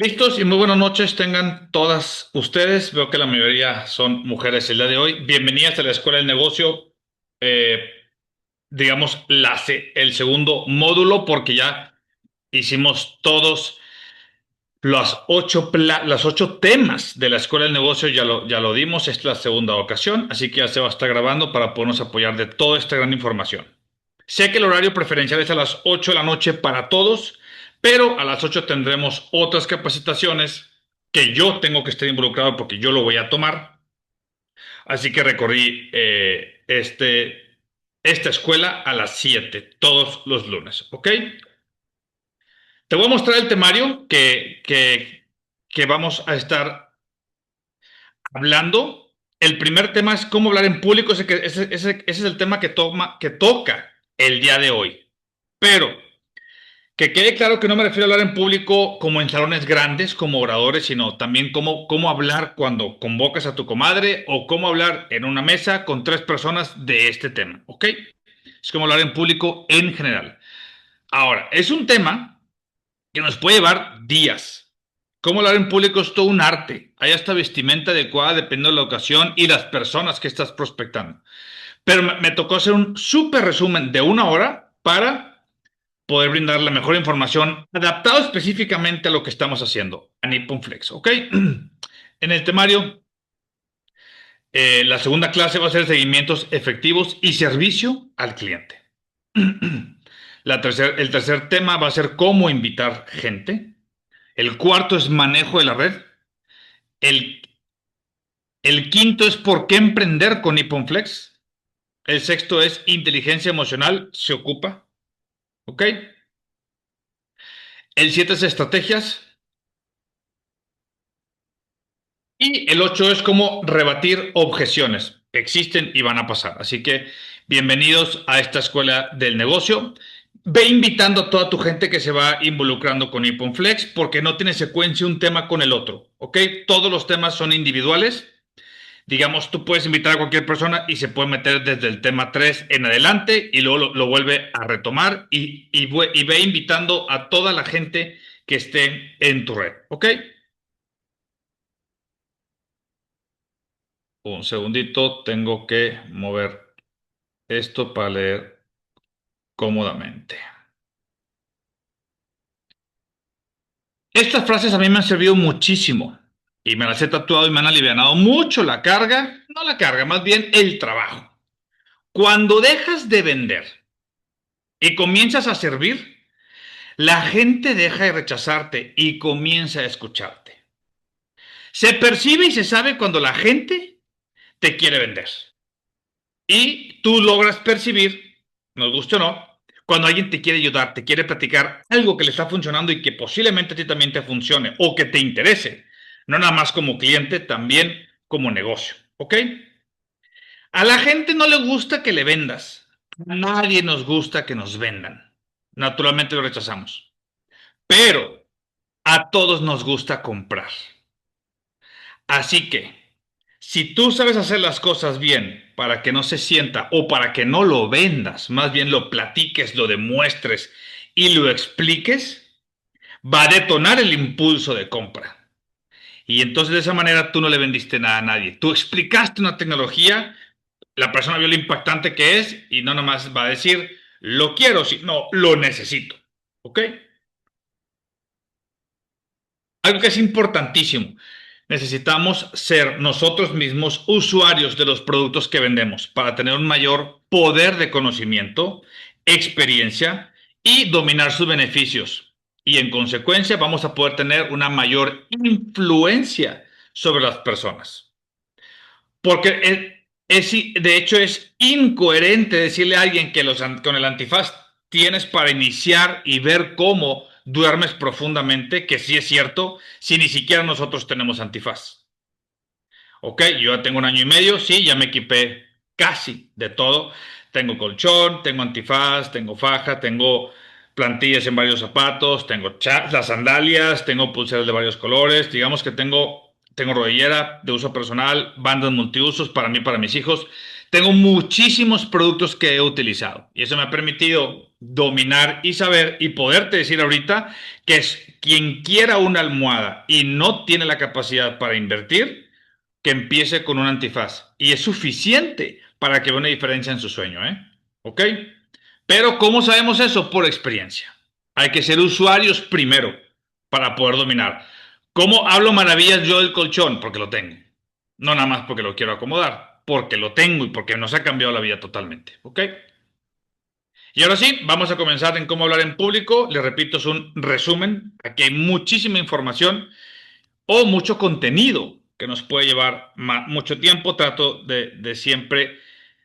Listos y muy buenas noches tengan todas ustedes. Veo que la mayoría son mujeres el día de hoy. Bienvenidas a la Escuela del Negocio, eh, digamos, el segundo módulo, porque ya hicimos todos las ocho temas de la Escuela del Negocio, ya lo dimos. Esta es la segunda ocasión, así que ya se va a estar grabando para podernos apoyar de toda esta gran información. Sé que el horario preferencial es a las 8 de la noche para todos, pero a las 8 tendremos otras capacitaciones que yo tengo que estar involucrado porque yo lo voy a tomar. Así que recorrí esta escuela a las 7 todos los lunes, ¿ok? Te voy a mostrar el temario que vamos a estar hablando. El primer tema es cómo hablar en público. Ese es el tema que toca el día de hoy. Pero que quede claro que no me refiero a hablar en público como en salones grandes, como oradores, sino también cómo hablar cuando convocas a tu comadre o cómo hablar en una mesa con tres personas de este tema, ¿ok? Es como hablar en público en general. Ahora, es un tema que nos puede llevar días. Cómo hablar en público es todo un arte. Hay hasta vestimenta adecuada dependiendo de la ocasión y las personas que estás prospectando. Pero me tocó hacer un súper resumen de una hora para poder brindar la mejor información adaptado específicamente a lo que estamos haciendo a Nippon Flex, ¿ok? En el temario, la segunda clase va a ser seguimientos efectivos y servicio al cliente. El tercer tema va a ser cómo invitar gente. El cuarto es manejo de la red. El, el quinto es por qué emprender con Nippon Flex. El sexto es inteligencia emocional, se ocupa, ¿ok? El siete es estrategias. Y el 8 es cómo rebatir objeciones. Existen y van a pasar. Así que bienvenidos a esta escuela del negocio. Ve invitando a toda tu gente que se va involucrando con Nippon Flex porque no tiene secuencia un tema con el otro. ¿Ok? Todos los temas son individuales. Digamos, tú puedes invitar a cualquier persona y se puede meter desde el tema 3 en adelante y luego lo vuelve a retomar y ve invitando a toda la gente que esté en tu red. ¿Ok? Un segundito, tengo que mover esto para leer cómodamente. Estas frases a mí me han servido muchísimo y me las he tatuado y me han alivianado mucho la carga, no la carga, más bien el trabajo. Cuando dejas de vender y comienzas a servir, la gente deja de rechazarte y comienza a escucharte. Se percibe y se sabe cuando la gente te quiere vender. Y tú logras percibir, nos guste o no, cuando alguien te quiere ayudar, te quiere platicar algo que le está funcionando y que posiblemente a ti también te funcione o que te interese. No nada más como cliente, también como negocio. ¿Ok? A la gente no le gusta que le vendas. A nadie nos gusta que nos vendan. Naturalmente lo rechazamos. Pero a todos nos gusta comprar. Así que, si tú sabes hacer las cosas bien para que no se sienta o para que no lo vendas, más bien lo platiques, lo demuestres y lo expliques, va a detonar el impulso de compra. Y entonces de esa manera tú no le vendiste nada a nadie. Tú explicaste una tecnología, la persona vio lo impactante que es y no nomás va a decir, lo quiero, sino lo necesito. ¿Ok? Algo que es importantísimo. Necesitamos ser nosotros mismos usuarios de los productos que vendemos para tener un mayor poder de conocimiento, experiencia y dominar sus beneficios. Y en consecuencia vamos a poder tener una mayor influencia sobre las personas. Porque de hecho es incoherente decirle a alguien que con el antifaz tienes para iniciar y ver cómo duermes profundamente, que sí es cierto, si ni siquiera nosotros tenemos antifaz. Ok, yo ya tengo un año y medio, sí, ya me equipé casi de todo. Tengo colchón, tengo antifaz, tengo faja, tengo plantillas en varios zapatos, tengo las sandalias, tengo pulseras de varios colores. Digamos que tengo rodillera de uso personal, bandas multiusos para mí, para mis hijos. tengo muchísimos productos que he utilizado y eso me ha permitido dominar y saber y poderte decir ahorita que es quien quiera una almohada y no tiene la capacidad para invertir, que empiece con un antifaz y es suficiente para que vea una diferencia en su sueño, ¿eh? ¿Ok? Pero ¿cómo sabemos eso? Por experiencia. Hay que ser usuarios primero para poder dominar. ¿Cómo hablo maravillas yo del colchón? Porque lo tengo. No nada más porque lo quiero acomodar, porque lo tengo y porque nos ha cambiado la vida totalmente. ¿Ok? Y ahora sí, vamos a comenzar en cómo hablar en público. Les repito, es un resumen. Aquí hay muchísima información o mucho contenido que nos puede llevar mucho tiempo. Trato de siempre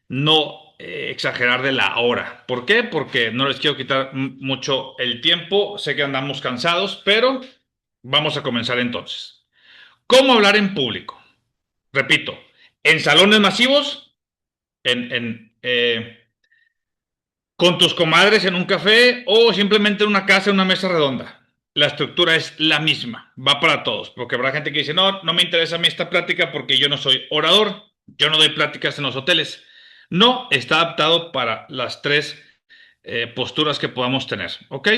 no exagerar de la hora. ¿Por qué? Porque no les quiero quitar mucho el tiempo. Sé que andamos cansados, pero vamos a comenzar entonces. ¿Cómo hablar en público? Repito, en salones masivos, con tus comadres en un café o simplemente en una casa, en una mesa redonda. La estructura es la misma, va para todos, porque habrá gente que dice, no, no me interesa a mí esta plática porque yo no soy orador, yo no doy pláticas en los hoteles. No, está adaptado para las tres posturas que podamos tener, ¿ok?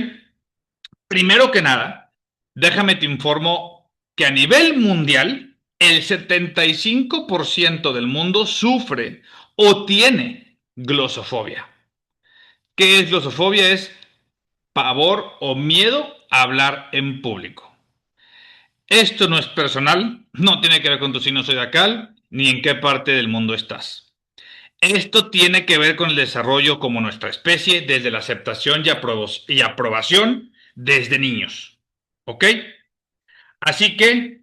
Primero que nada, déjame te informo que a nivel mundial, el 75% del mundo sufre o tiene glosofobia. ¿Qué es glosofobia? Es pavor o miedo a hablar en público. Esto no es personal, no tiene que ver con tu signo zodiacal ni en qué parte del mundo estás. Esto tiene que ver con el desarrollo como nuestra especie desde la aceptación y aprobación desde niños. ¿Ok? Así que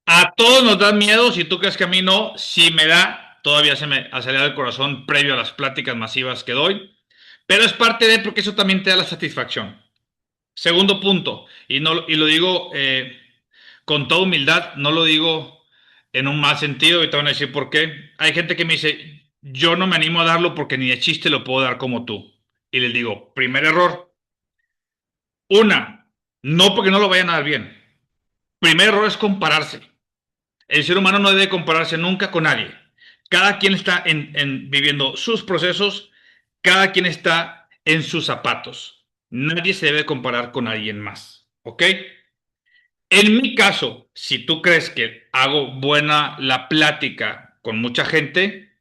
a todos nos da miedo, si tú crees que a mí no, si me da, todavía se me acelera el corazón previo a las pláticas masivas que doy, pero es parte de porque eso también te da la satisfacción. Segundo punto, y lo digo con toda humildad, no lo digo en un mal sentido, y te van a decir por qué. Hay gente que me dice, yo no me animo a darlo porque ni de chiste lo puedo dar como tú. Y les digo, primer error. Una, no porque no lo vayan a dar bien. Primer error es compararse. El ser humano no debe compararse nunca con nadie. Cada quien está viviendo sus procesos, cada quien está en sus zapatos. Nadie se debe comparar con alguien más. ¿Ok? En mi caso, si tú crees que hago buena la plática con mucha gente,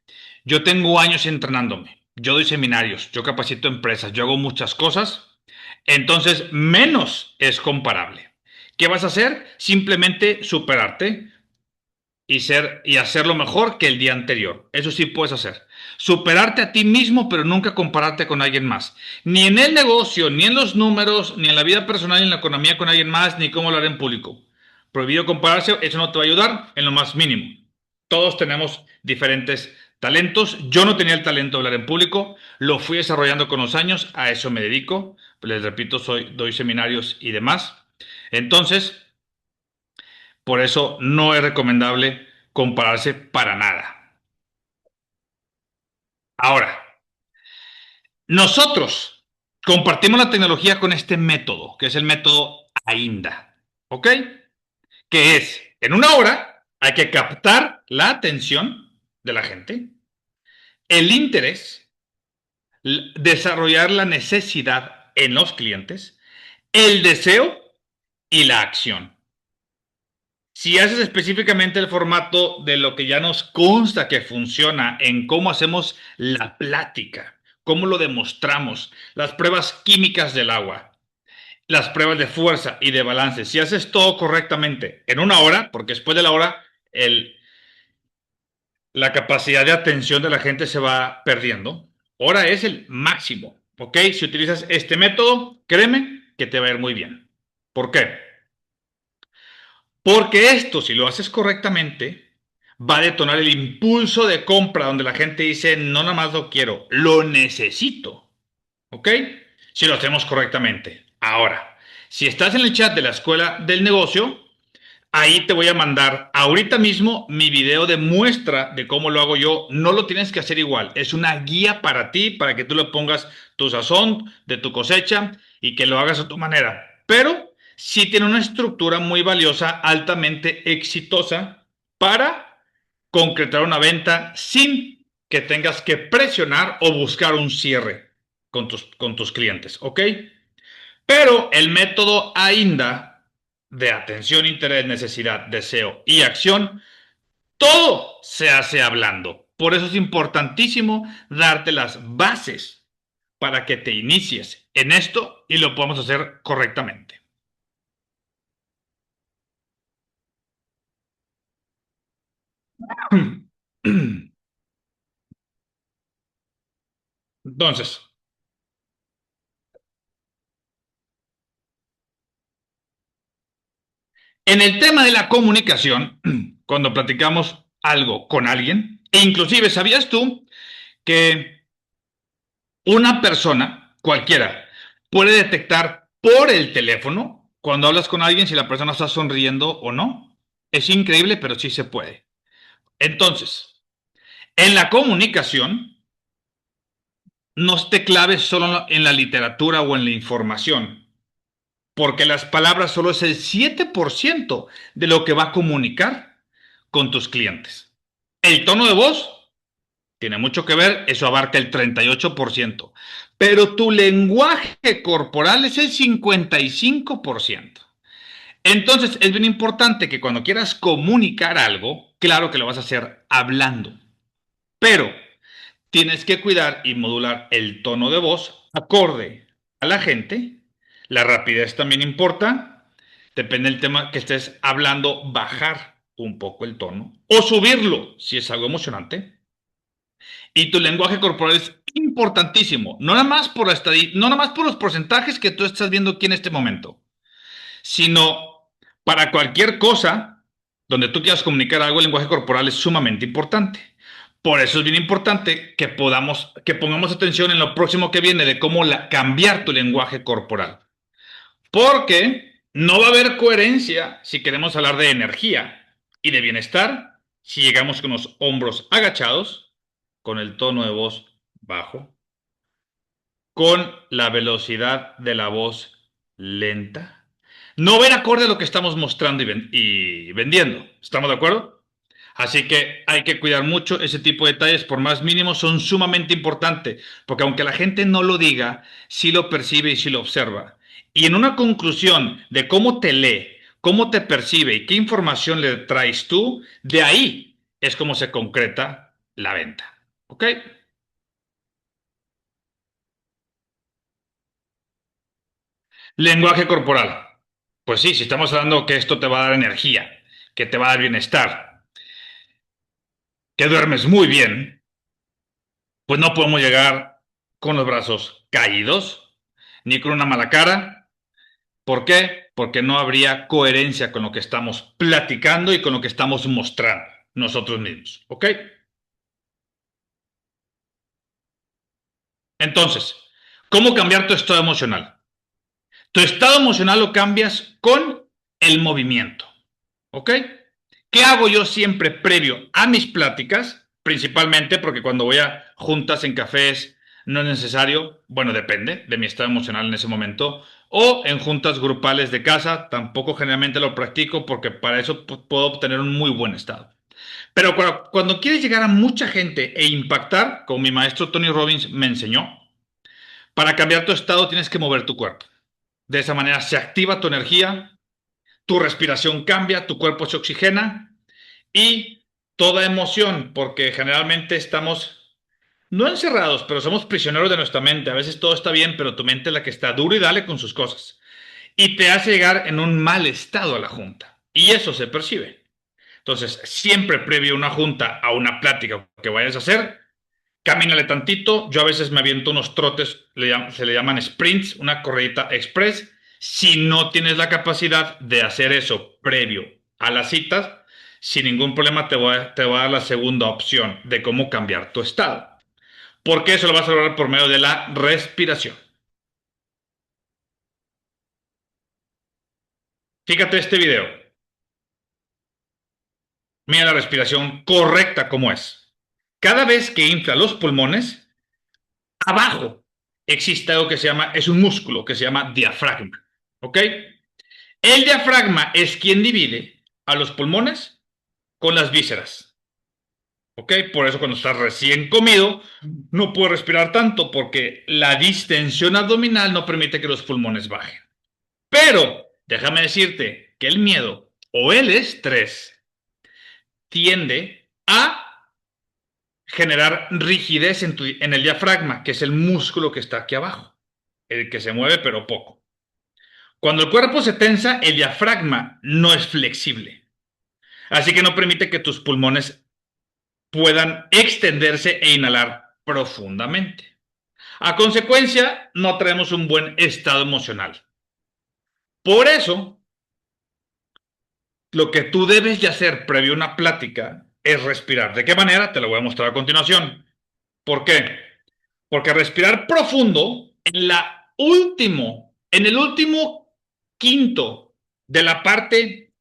yo tengo años entrenándome. Yo doy seminarios, yo capacito empresas, yo hago muchas cosas. Entonces, menos es comparable. ¿Qué vas a hacer? Simplemente superarte y hacerlo mejor que el día anterior. Eso sí puedes hacer. Superarte a ti mismo, pero nunca compararte con alguien más. Ni en el negocio, ni en los números, ni en la vida personal, ni en la economía con alguien más, ni cómo hablar en público. Prohibido compararse, eso no te va a ayudar en lo más mínimo. Todos tenemos diferentes talentos. Yo no tenía el talento de hablar en público, lo fui desarrollando con los años, a eso me dedico. Les repito, doy seminarios y demás. Entonces, por eso no es recomendable compararse para nada. Ahora, nosotros compartimos la tecnología con este método, que es el método AINDA. ¿Ok? Que es, en una hora hay que captar la atención de la gente, el interés, desarrollar la necesidad en los clientes, el deseo y la acción. Si haces específicamente el formato de lo que ya nos consta que funciona en cómo hacemos la plática, cómo lo demostramos, las pruebas químicas del agua, las pruebas de fuerza y de balance, si haces todo correctamente en una hora, porque después de la hora la capacidad de atención de la gente se va perdiendo, hora es el máximo, ¿ok? Si utilizas este método, créeme que te va a ir muy bien. ¿Por qué? Porque esto, si lo haces correctamente, va a detonar el impulso de compra donde la gente dice, no nada más lo quiero, lo necesito. ¿Ok? Si lo hacemos correctamente. Ahora, si estás en el chat de la escuela del negocio, ahí te voy a mandar ahorita mismo mi video de muestra de cómo lo hago yo. No lo tienes que hacer igual. Es una guía para ti, para que tú le pongas tu sazón de tu cosecha y que lo hagas a tu manera. Pero sí tiene una estructura muy valiosa, altamente exitosa para concretar una venta sin que tengas que presionar o buscar un cierre con tus clientes, ¿ok? Pero el método AINDA de atención, interés, necesidad, deseo y acción, todo se hace hablando. Por eso es importantísimo darte las bases para que te inicies en esto y lo podamos hacer correctamente. Entonces, en el tema de la comunicación, cuando platicamos algo con alguien, e inclusive, ¿sabías tú que una persona, cualquiera, puede detectar por el teléfono cuando hablas con alguien si la persona está sonriendo o no? Es increíble, pero sí se puede. Entonces, en la comunicación, no te claves solo en la literatura o en la información, porque las palabras solo es el 7% de lo que va a comunicar con tus clientes. El tono de voz tiene mucho que ver, eso abarca el 38%, pero tu lenguaje corporal es el 55%. Entonces es bien importante que cuando quieras comunicar algo, claro que lo vas a hacer hablando, pero tienes que cuidar y modular el tono de voz acorde a la gente. La rapidez también importa. Depende del tema que estés hablando, bajar un poco el tono o subirlo si es algo emocionante. Y tu lenguaje corporal es importantísimo, no nada más por no nada más por los porcentajes que tú estás viendo aquí en este momento, sino para cualquier cosa donde tú quieras comunicar algo, el lenguaje corporal es sumamente importante. Por eso es bien importante que pongamos atención en lo próximo que viene de cómo cambiar tu lenguaje corporal. Porque no va a haber coherencia si queremos hablar de energía y de bienestar si llegamos con los hombros agachados, con el tono de voz bajo, con la velocidad de la voz lenta. No ver acorde a lo que estamos mostrando y vendiendo. ¿Estamos de acuerdo? Así que hay que cuidar mucho ese tipo de detalles, por más mínimos, son sumamente importantes, porque aunque la gente no lo diga, sí lo percibe y sí lo observa. Y en una conclusión de cómo te lee, cómo te percibe y qué información le traes tú, de ahí es como se concreta la venta. ¿Ok? Lenguaje corporal. Pues sí, si estamos hablando que esto te va a dar energía, que te va a dar bienestar, que duermes muy bien, pues no podemos llegar con los brazos caídos, ni con una mala cara. ¿Por qué? Porque no habría coherencia con lo que estamos platicando y con lo que estamos mostrando nosotros mismos. ¿Ok? Entonces, ¿cómo cambiar tu estado emocional? Tu estado emocional lo cambias con el movimiento. ¿Ok? ¿Qué hago yo siempre previo a mis pláticas? Principalmente porque cuando voy a juntas en cafés no es necesario, bueno, depende de mi estado emocional en ese momento, o en juntas grupales de casa, tampoco generalmente lo practico porque para eso puedo obtener un muy buen estado. Pero cuando quieres llegar a mucha gente e impactar, como mi maestro Tony Robbins me enseñó, para cambiar tu estado tienes que mover tu cuerpo. De esa manera se activa tu energía, tu respiración cambia, tu cuerpo se oxigena y toda emoción, porque generalmente estamos no encerrados, pero somos prisioneros de nuestra mente. A veces todo está bien, pero tu mente es la que está duro y dale con sus cosas. Y te hace llegar en un mal estado a la junta. Y eso se percibe. Entonces, siempre previo a una junta, a una plática que vayas a hacer, camínale tantito. Yo a veces me aviento unos trotes, se le llaman sprints, una corredita express. Si no tienes la capacidad de hacer eso previo a las citas, sin ningún problema te voy a dar la segunda opción de cómo cambiar tu estado. Porque eso lo vas a lograr por medio de la respiración. Fíjate este video. Mira la respiración correcta como es. Cada vez que infla los pulmones, abajo existe algo que se llama, es un músculo que se llama diafragma. ¿Ok? El diafragma es quien divide a los pulmones con las vísceras. ¿Ok? Por eso cuando estás recién comido, no puedes respirar tanto porque la distensión abdominal no permite que los pulmones bajen. Pero déjame decirte que el miedo o el estrés tiende a generar rigidez en el diafragma, que es el músculo que está aquí abajo, el que se mueve pero poco. Cuando el cuerpo se tensa, el diafragma no es flexible, así que no permite que tus pulmones puedan extenderse e inhalar profundamente. A consecuencia, no traemos un buen estado emocional. Por eso, lo que tú debes de hacer previo a una plática es respirar. ¿De qué manera? Te lo voy a mostrar a continuación. ¿Por qué? Porque respirar profundo en el último quinto de la parte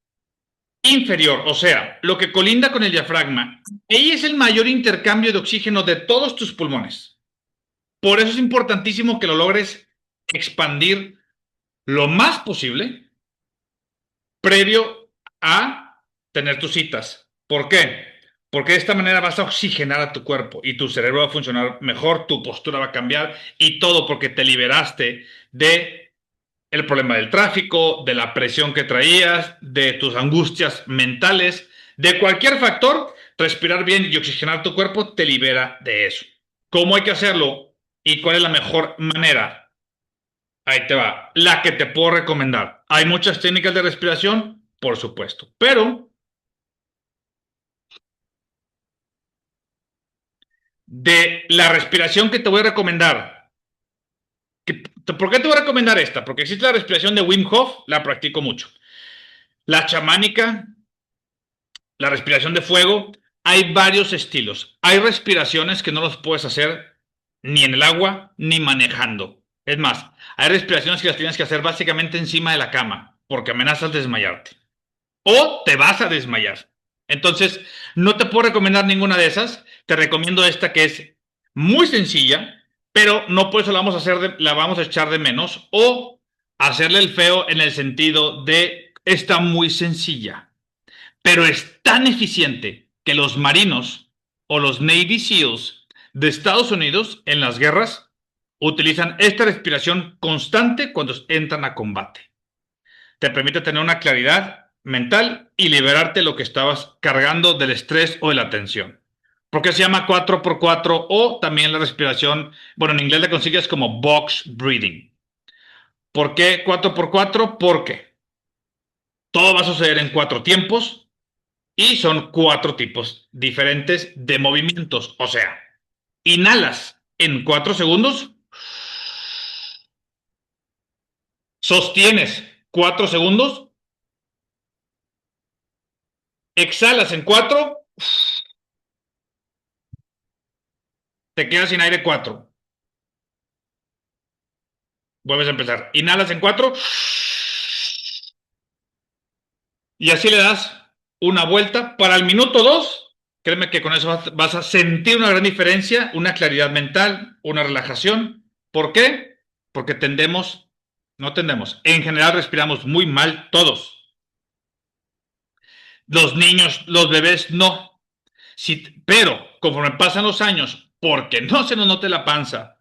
inferior, o sea, lo que colinda con el diafragma, ahí es el mayor intercambio de oxígeno de todos tus pulmones. Por eso es importantísimo que lo logres expandir lo más posible previo a tener tus citas. ¿Por qué? Porque de esta manera vas a oxigenar a tu cuerpo y tu cerebro va a funcionar mejor, tu postura va a cambiar y todo porque te liberaste de el problema del tráfico, de la presión que traías, de tus angustias mentales, de cualquier factor. Respirar bien y oxigenar tu cuerpo te libera de eso. ¿Cómo hay que hacerlo y cuál es la mejor manera? Ahí te va. La que te puedo recomendar. Hay muchas técnicas de respiración, por supuesto, pero de la respiración que te voy a recomendar, ¿por qué te voy a recomendar esta? Porque existe la respiración de Wim Hof, la practico mucho. La chamánica, la respiración de fuego, hay varios estilos. Hay respiraciones que no los puedes hacer ni en el agua ni manejando. Es más, hay respiraciones que las tienes que hacer básicamente encima de la cama, porque amenazas desmayarte. O te vas a desmayar. Entonces, no te puedo recomendar ninguna de esas. Te recomiendo esta que es muy sencilla, pero no por eso la vamos a echar de menos o hacerle el feo en el sentido de está muy sencilla, pero es tan eficiente que los marinos o los Navy SEALs de Estados Unidos en las guerras utilizan esta respiración constante cuando entran a combate. Te permite tener una claridad mental y liberarte lo que estabas cargando del estrés o de la tensión. Porque se llama 4x4 o también la respiración, bueno, en inglés la consigues como box breathing. ¿Por qué 4x4? Porque todo va a suceder en 4 tiempos y son 4 tipos diferentes de movimientos. O sea, inhalas en 4 segundos, sostienes 4 segundos, exhalas en 4, te quedas sin aire 4. Vuelves a empezar. Inhalas en 4 y así le das una vuelta. Para el minuto 2, créeme que con eso vas a sentir una gran diferencia, una claridad mental, una relajación. ¿Por qué? Porque en general respiramos muy mal todos. Los niños, los bebés no. Pero conforme pasan los años, porque no se nos note la panza,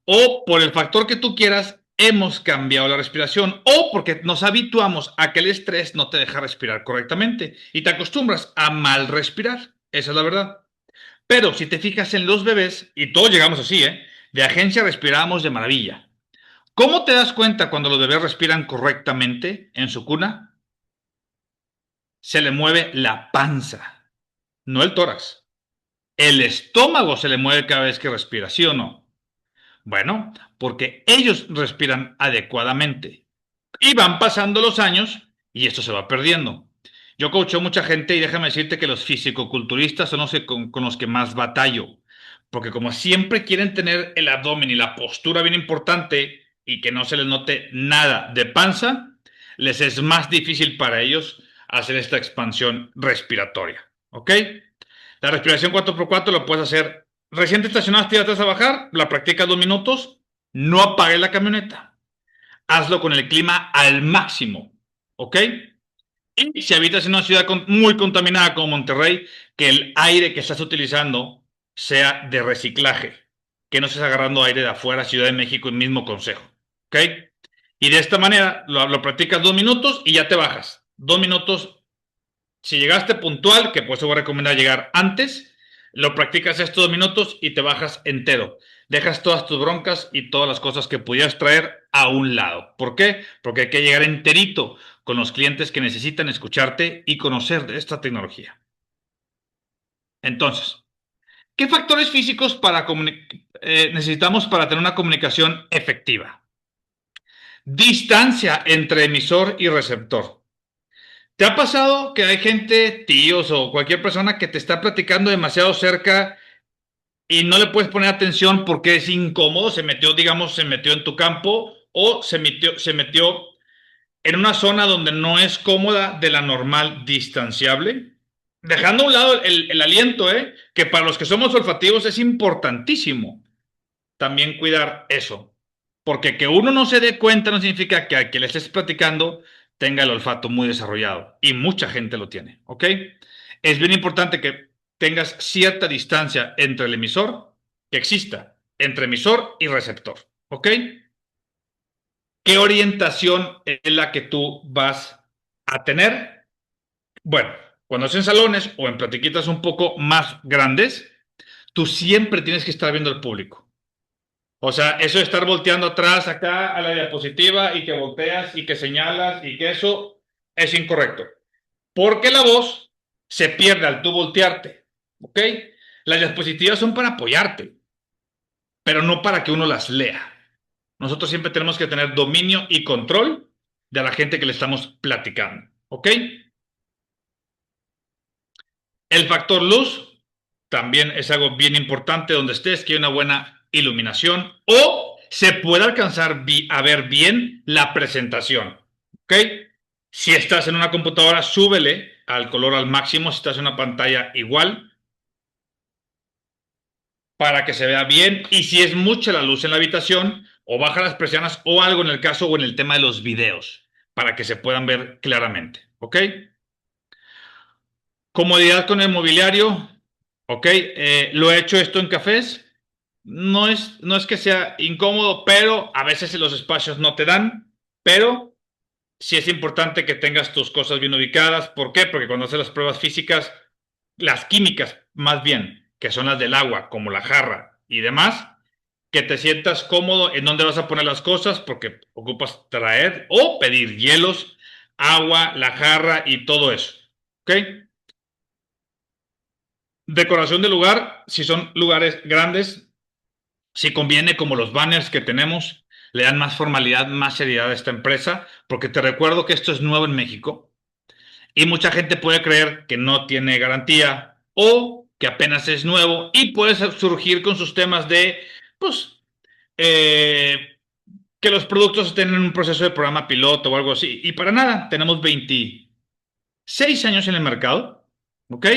o por el factor que tú quieras, hemos cambiado la respiración o porque nos habituamos a que el estrés no te deja respirar correctamente y te acostumbras a mal respirar. Esa es la verdad. Pero si te fijas en los bebés, y todos llegamos así, de agencia respiramos de maravilla. ¿Cómo te das cuenta cuando los bebés respiran correctamente en su cuna? Se le mueve la panza, no el tórax. El estómago se le mueve cada vez que respira, ¿sí o no? Bueno, porque ellos respiran adecuadamente. Y van pasando los años y esto se va perdiendo. Yo coacho a mucha gente y déjame decirte que los fisicoculturistas son los que con los que más batallo. Porque como siempre quieren tener el abdomen y la postura bien importante y que no se les note nada de panza, les es más difícil para ellos hacer esta expansión respiratoria. ¿Ok? La respiración 4x4 lo puedes hacer. Recién te estacionaste y ya te vas a bajar, la practicas 2 minutos, no apagues la camioneta. Hazlo con el clima al máximo, ¿ok? Y si habitas en una ciudad muy contaminada como Monterrey, que el aire que estás utilizando sea de reciclaje, que no estés agarrando aire de afuera, Ciudad de México, el mismo consejo. ¿Ok? Y de esta manera lo practicas 2 minutos y ya te bajas. 2 minutos. Si llegaste puntual, que pues te voy a recomendar llegar antes, lo practicas estos 2 minutos y te bajas entero. Dejas todas tus broncas y todas las cosas que pudieras traer a un lado. ¿Por qué? Porque hay que llegar enterito con los clientes que necesitan escucharte y conocer de esta tecnología. Entonces, ¿qué factores físicos necesitamos para tener una comunicación efectiva? Distancia entre emisor y receptor. ¿Te ha pasado que hay gente, tíos o cualquier persona que te está platicando demasiado cerca y no le puedes poner atención porque es incómodo? Se metió, digamos, se metió en tu campo o se metió en una zona donde no es cómoda de la normal distanciable. Dejando a un lado el aliento, que para los que somos olfativos es importantísimo también cuidar eso. Porque que uno no se dé cuenta no significa que al que le estés platicando tenga el olfato muy desarrollado. Y mucha gente lo tiene, ¿ok? Es bien importante que tengas cierta distancia entre el emisor, que exista entre emisor y receptor, ¿ok? ¿Qué orientación es la que tú vas a tener? Bueno, cuando es en salones o en platiquitas un poco más grandes, tú siempre tienes que estar viendo al público. O sea, eso de estar volteando atrás acá a la diapositiva y que volteas y que señalas y que eso es incorrecto. Porque la voz se pierde al tú voltearte. ¿Ok? Las diapositivas son para apoyarte, pero no para que uno las lea. Nosotros siempre tenemos que tener dominio y control de la gente que le estamos platicando. ¿Ok? El factor luz también es algo bien importante donde estés, que hay una buena iluminación o se puede alcanzar a ver bien la presentación. ¿Ok? Si estás en una computadora, súbele al color al máximo. Si estás en una pantalla, igual, para que se vea bien. Y si es mucha la luz en la habitación, o baja las persianas o algo en el caso o en el tema de los videos, para que se puedan ver claramente. ¿Ok? Comodidad con el mobiliario. Ok, lo he hecho esto en cafés. No es que sea incómodo, pero a veces los espacios no te dan. Pero sí es importante que tengas tus cosas bien ubicadas. ¿Por qué? Porque cuando haces las pruebas físicas, las químicas más bien, que son las del agua, como la jarra y demás, que te sientas cómodo en dónde vas a poner las cosas, porque ocupas traer o pedir hielos, agua, la jarra y todo eso. ¿Ok? Decoración de lugar, si son lugares grandes, si conviene como los banners que tenemos, le dan más formalidad, más seriedad a esta empresa, porque te recuerdo que esto es nuevo en México y mucha gente puede creer que no tiene garantía o que apenas es nuevo y puede surgir con sus temas de, pues, que los productos estén en un proceso de programa piloto o algo así. Y para nada, tenemos 26 años en el mercado, ¿ok?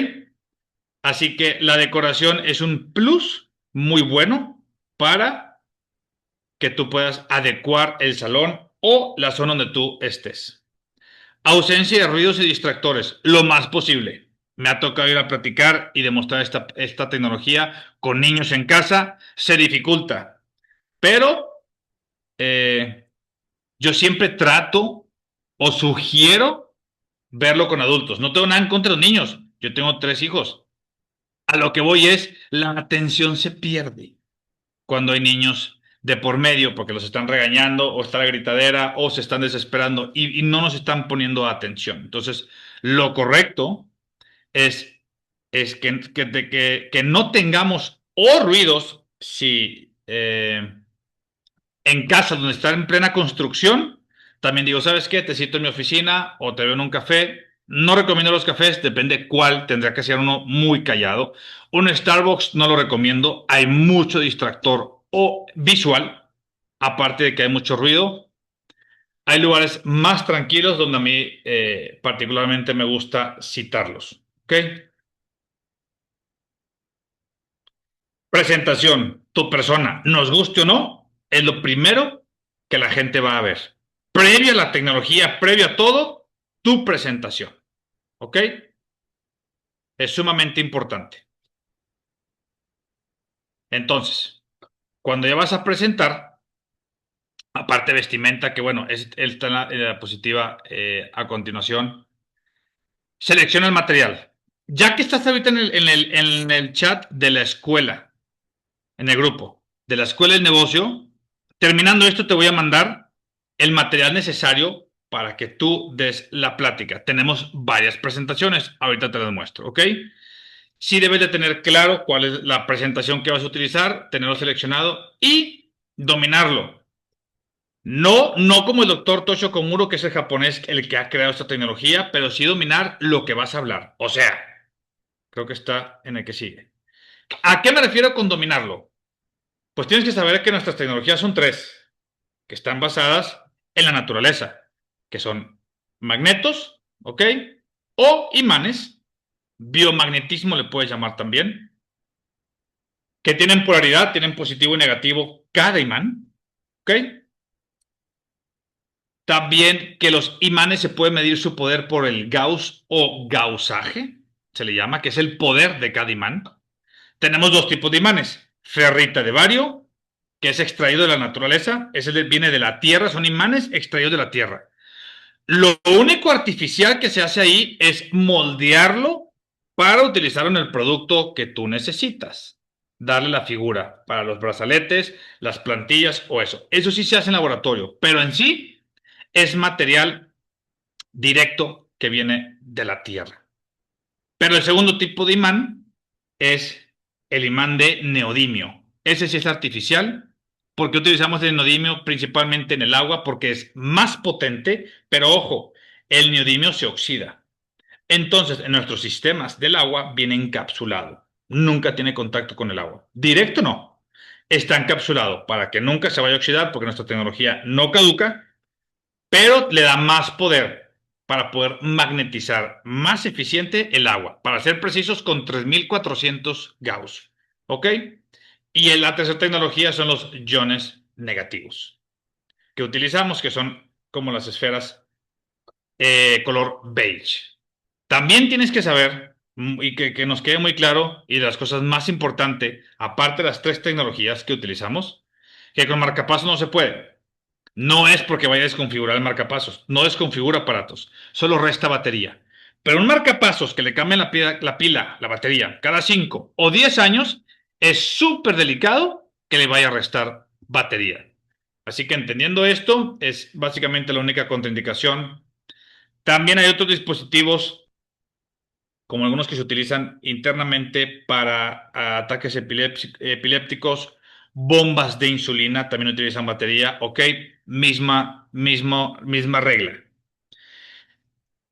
Así que la decoración es un plus muy bueno para que tú puedas adecuar el salón o la zona donde tú estés. Ausencia de ruidos y distractores, lo más posible. Me ha tocado ir a platicar y demostrar esta tecnología con niños en casa. Se dificulta, pero yo siempre trato o sugiero verlo con adultos. No tengo nada en contra de los niños. Yo tengo 3 hijos. A lo que voy es, la atención se pierde cuando hay niños de por medio porque los están regañando o está la gritadera o se están desesperando y no nos están poniendo atención. Entonces, lo correcto es, es que no tengamos o ruidos si en casa donde está en plena construcción, también digo, ¿sabes qué? Te cito en mi oficina o te veo en un café. No recomiendo los cafés, depende cuál, tendrá que ser uno muy callado. Un Starbucks no lo recomiendo, hay mucho distractor o visual, aparte de que hay mucho ruido. Hay lugares más tranquilos donde a mí particularmente me gusta citarlos. ¿Ok? Presentación, tu persona, nos guste o no, es lo primero que la gente va a ver. Previo a la tecnología, previo a todo, tu presentación. ¿Ok? Es sumamente importante. Entonces, cuando ya vas a presentar, aparte de vestimenta, que bueno, él está en la diapositiva a continuación, selecciona el material. Ya que estás ahorita en el chat de la escuela, en el grupo de la escuela del negocio, terminando esto te voy a mandar el material necesario para que tú des la plática. Tenemos varias presentaciones, ahorita te las muestro, ¿ok? Sí debes de tener claro cuál es la presentación que vas a utilizar, tenerlo seleccionado y dominarlo. No, no como el doctor Toshio Komuro, que es el japonés el que ha creado esta tecnología, pero sí dominar lo que vas a hablar. O sea, creo que está en el que sigue. ¿A qué me refiero con dominarlo? Pues tienes que saber que nuestras tecnologías son tres, que están basadas en la naturaleza, que son magnetos, ¿ok? O imanes, biomagnetismo le puedes llamar también, que tienen polaridad, tienen positivo y negativo cada imán, ¿ok? También que los imanes se puede medir su poder por el Gauss o gausaje, se le llama, que es el poder de cada imán. Tenemos dos tipos de imanes, ferrita de bario, que es extraído de la naturaleza, ese viene de la tierra, son imanes extraídos de la tierra. Lo único artificial que se hace ahí es moldearlo para utilizarlo en el producto que tú necesitas. Darle la figura para los brazaletes, las plantillas o eso. Eso sí se hace en laboratorio, pero en sí es material directo que viene de la tierra. Pero el segundo tipo de imán es el imán de neodimio. Ese sí es artificial. ¿Por qué utilizamos el neodimio principalmente en el agua? Porque es más potente, pero ojo, el neodimio se oxida. Entonces, en nuestros sistemas del agua viene encapsulado. Nunca tiene contacto con el agua. Directo no. Está encapsulado para que nunca se vaya a oxidar porque nuestra tecnología no caduca, pero le da más poder para poder magnetizar más eficiente el agua, para ser precisos con 3400 Gauss. ¿Ok? Y la tercera tecnología son los iones negativos, que utilizamos, que son como las esferas color beige. También tienes que saber, y que nos quede muy claro, y de las cosas más importantes, aparte de las tres tecnologías que utilizamos, que con marcapasos no se puede. No es porque vaya a desconfigurar el marcapasos, no desconfigura aparatos, solo resta batería. Pero un marcapasos que le cambie la batería, cada 5 o 10 años, es súper delicado que le vaya a restar batería. Así que entendiendo esto, es básicamente la única contraindicación. También hay otros dispositivos, como algunos que se utilizan internamente para ataques epilépticos, bombas de insulina también utilizan batería, ok, misma regla.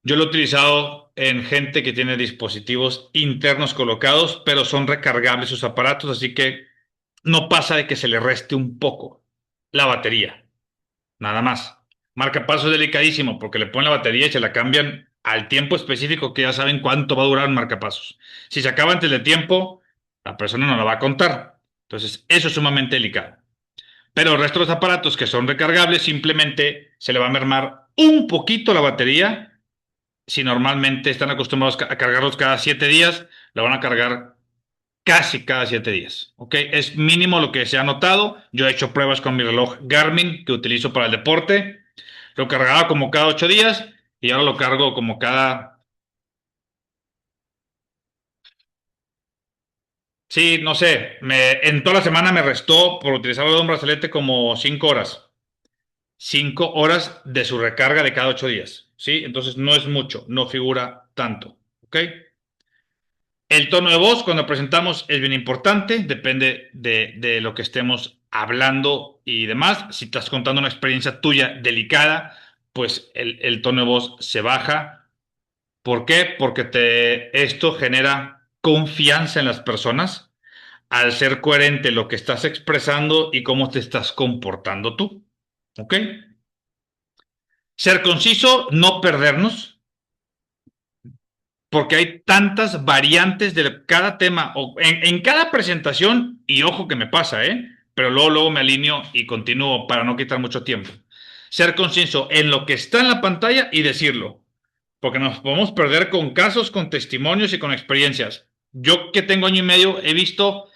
Yo lo he utilizado en gente que tiene dispositivos internos colocados, pero son recargables sus aparatos, así que no pasa de que se le reste un poco la batería, nada más. Marcapasos es delicadísimo porque le ponen la batería y se la cambian al tiempo específico que ya saben cuánto va a durar un marcapasos. Si se acaba antes de tiempo, la persona no la va a contar. Entonces, eso es sumamente delicado. Pero el resto de los aparatos que son recargables, simplemente se le va a mermar un poquito la batería. Si normalmente están acostumbrados a cargarlos cada 7 días, la van a cargar casi cada 7 días. ¿Ok? Es mínimo lo que se ha notado. Yo he hecho pruebas con mi reloj Garmin que utilizo para el deporte. Lo cargaba como cada 8 días y ahora lo cargo como cada... Sí, no sé, en toda la semana me restó por utilizar un brazalete como 5 horas. 5 horas de su recarga de cada 8 días. ¿Sí? Entonces no es mucho, no figura tanto. ¿Ok? El tono de voz cuando presentamos es bien importante, depende de lo que estemos hablando y demás. Si estás contando una experiencia tuya delicada, pues el tono de voz se baja. ¿Por qué? Porque esto genera confianza en las personas al ser coherente lo que estás expresando y cómo te estás comportando tú. ¿Ok? Ser conciso, no perdernos, porque hay tantas variantes de cada tema o en cada presentación, y ojo que me pasa, pero luego me alineo y continúo para no quitar mucho tiempo. Ser conciso en lo que está en la pantalla y decirlo. porque nos podemos perder con casos, con testimonios y con experiencias. Yo que tengo año y medio he visto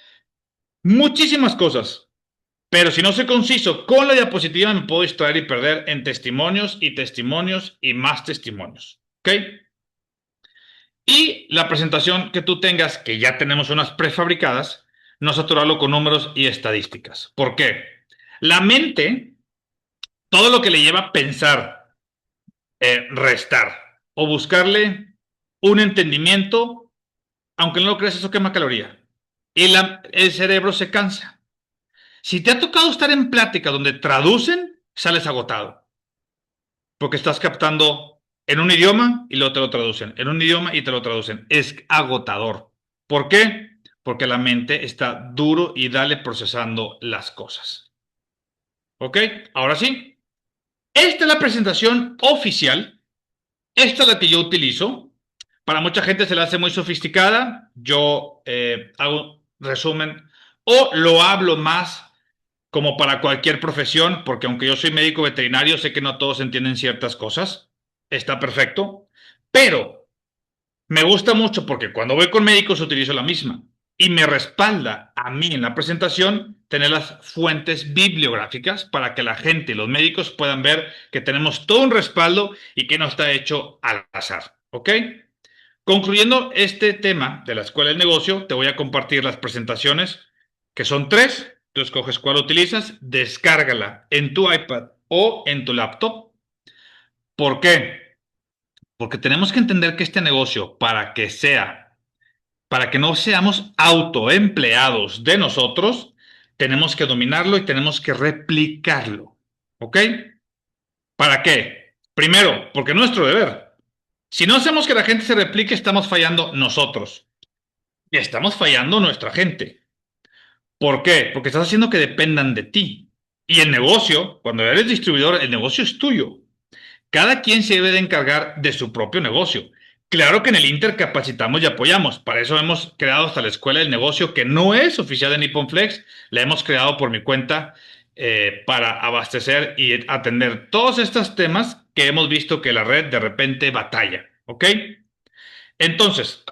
muchísimas cosas, pero si no soy conciso con la diapositiva me puedo distraer y perder en testimonios y más testimonios. ¿Ok? Y la presentación que tú tengas, que ya tenemos unas prefabricadas, no saturarlo con números y estadísticas. ¿Por qué? La mente, todo lo que le lleva a pensar, restar o buscarle un entendimiento, aunque no lo creas, eso quema caloría. Y el cerebro se cansa. Si te ha tocado estar en plática donde traducen, sales agotado. Porque estás captando en un idioma y luego te lo traducen. En un idioma y te lo traducen. Es agotador. ¿Por qué? Porque la mente está duro y dale procesando las cosas. ¿Ok? Ahora sí. Esta es la presentación oficial. Esta es la que yo utilizo. Para mucha gente se la hace muy sofisticada. Yo hago resumen o lo hablo más como para cualquier profesión, porque aunque yo soy médico veterinario, sé que no todos entienden ciertas cosas. Está perfecto. Pero me gusta mucho porque cuando voy con médicos utilizo la misma. Y me respalda a mí en la presentación tener las fuentes bibliográficas para que la gente y los médicos puedan ver que tenemos todo un respaldo y que no está hecho al azar. ¿Ok? Concluyendo este tema de la escuela del negocio, te voy a compartir las presentaciones, que son tres. Tú escoges cuál utilizas, descárgala en tu iPad o en tu laptop. ¿Por qué? Porque tenemos que entender que este negocio, para que no seamos autoempleados de nosotros, tenemos que dominarlo y tenemos que replicarlo. ¿Ok? ¿Para qué? Primero, porque es nuestro deber. Si no hacemos que la gente se replique, estamos fallando nosotros. Y estamos fallando nuestra gente. ¿Por qué? Porque estás haciendo que dependan de ti. Y el negocio, cuando eres distribuidor, el negocio es tuyo. Cada quien se debe de encargar de su propio negocio. Claro que en el Inter capacitamos y apoyamos. Para eso hemos creado hasta la Escuela del Negocio, que no es oficial de Nippon Flex. La hemos creado por mi cuenta para abastecer y atender todos estos temas que hemos visto que la red de repente batalla. ¿Ok? Entonces,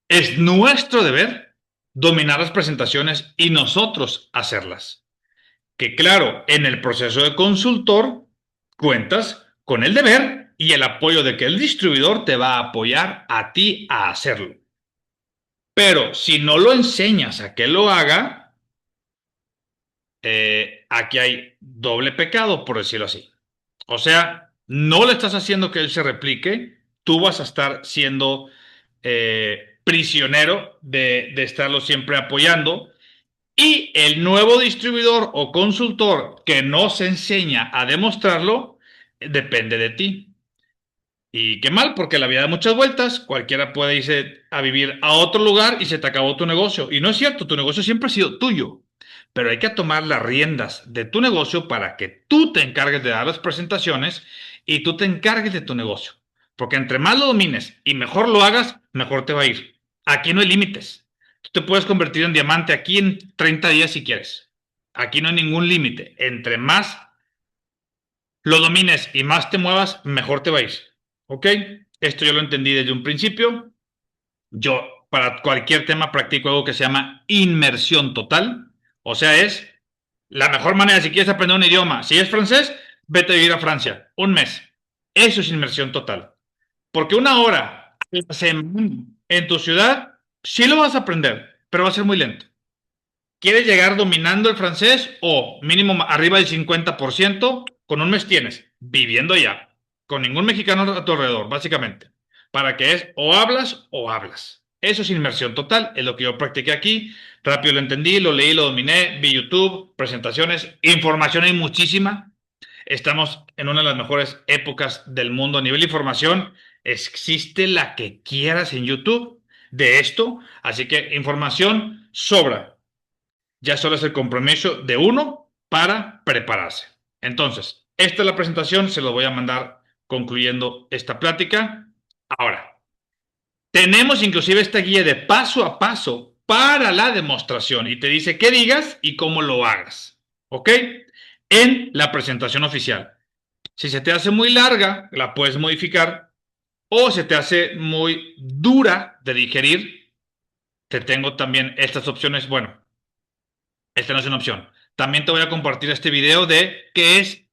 es nuestro deber dominar las presentaciones y nosotros hacerlas. Que claro, en el proceso de consultor cuentas con el deber y el apoyo de que el distribuidor te va a apoyar a ti a hacerlo. Pero si no lo enseñas a que lo haga, aquí hay doble pecado, por decirlo así. O sea, no le estás haciendo que él se replique, tú vas a estar siendo prisionero de estarlo siempre apoyando. Y el nuevo distribuidor o consultor que no se enseña a demostrarlo, depende de ti. Y qué mal, porque la vida da muchas vueltas, cualquiera puede irse a vivir a otro lugar y se te acabó tu negocio. Y no es cierto, tu negocio siempre ha sido tuyo. Pero hay que tomar las riendas de tu negocio para que tú te encargues de dar las presentaciones y tú te encargues de tu negocio. Porque entre más lo domines y mejor lo hagas, mejor te va a ir. Aquí no hay límites. Tú te puedes convertir en diamante aquí en 30 días si quieres. Aquí no hay ningún límite. Entre más lo domines y más te muevas, mejor te va a ir. ¿Ok? Esto yo lo entendí desde un principio. Yo para cualquier tema practico algo que se llama inmersión total. O sea, es la mejor manera si quieres aprender un idioma. Si es francés, vete a vivir a Francia. Un mes. Eso es inmersión total. Porque una hora en tu ciudad, sí lo vas a aprender, pero va a ser muy lento. ¿Quieres llegar dominando el francés o mínimo arriba del 50%? Con un mes tienes, viviendo allá, con ningún mexicano a tu alrededor, básicamente. Para que es o hablas o hablas. Eso es inmersión total, es lo que yo practiqué aquí. Rápido lo entendí, lo leí, lo dominé, vi YouTube, presentaciones, información hay muchísima. Estamos en una de las mejores épocas del mundo a nivel de información. Existe la que quieras en YouTube de esto, así que información sobra. Ya solo es el compromiso de uno para prepararse. Entonces, esta es la presentación, se lo voy a mandar concluyendo esta plática. Ahora, tenemos inclusive esta guía de paso a paso para la demostración y te dice qué digas y cómo lo hagas. ¿Ok? En la presentación oficial. Si se te hace muy larga, la puedes modificar o se te hace muy dura de digerir, te tengo también estas opciones. Bueno, esta no es una opción. También te voy a compartir este video de qué es